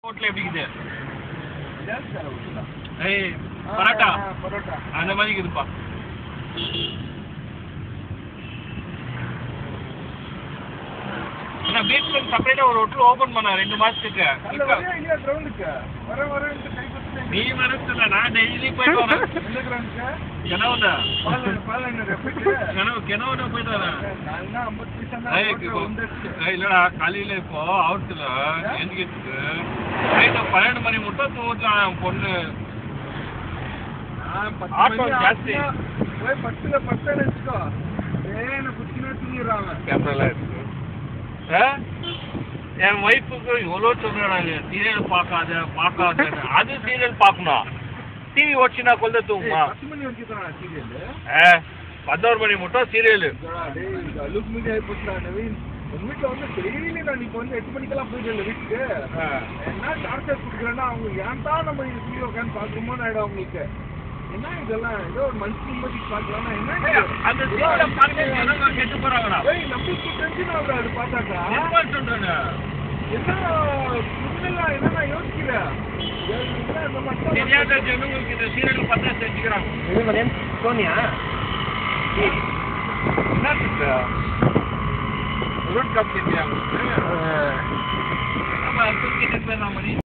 Hotel எப்படி இருக்குது? ஏய் பரோட்டா அந்த மாதிரி இருக்குதுப்பா. நான் வீட்டுல செப்பரேட்டா ஒரு ஹோட்டல் ஓபன் பண்ண 2 மாசத்துக்கு. நீ வரத்துல நான் டெய்லி போயிட்டு வரேன். கெனவுல போயிட்டு வரேன். இல்லடா காலையில இப்போ அவத்துல எந்திரிக்கிறதுக்கு நைட்டு 12 மணி மட்டும் தூங்கலாம். என் பொண்ணு ஆட்டோ ஜாஸ்தி போய் 10 வச்சுக்கோ தூங்கிடுறாங்க. கேமரா இருக்கு. என் ஒய்ஃபுக்கு எவ்வளோ சொல்றாங்க சீரியல் பார்க்காத அது சீரியல் பார்க்கணும். டிவி ஓடிச்சுனா கொல்ல தூங்குமா? 11 மணி மட்டும் சீரியல். வீட்டில் வந்து டெய்லி நான் இப்போ வந்து 8 மணிக்கெல்லாம் போயிட்டு வீட்டுக்கு என்ன டார்ச்சர் கொடுக்குறேன்னா அவங்க ஏன் தான் நம்ம இது சீரியல் உட்காந்து பார்க்குறோமோன்னு ஆயிடும் அவங்களுக்கு. என்ன இதெல்லாம் ஏதோ ஒரு மனுஷன் நிம்மதி பார்க்கலாம்னா என்ன அந்த சீரியலை பார்க்க கெட்டு போறாங்கடா. நம்மளுக்கு டென்ஷன் ஆகுது அது பார்த்தாக்கா. சொல்றேன் என்ன நான் யோசிக்கிறேன் தெரியாத ஜனங்களுக்கு இந்த சீரியல் பார்த்தா தெரிஞ்சுக்கிறாங்க. சோனியா என்ன ரோட் காப் தெரியாங்க. நம்ம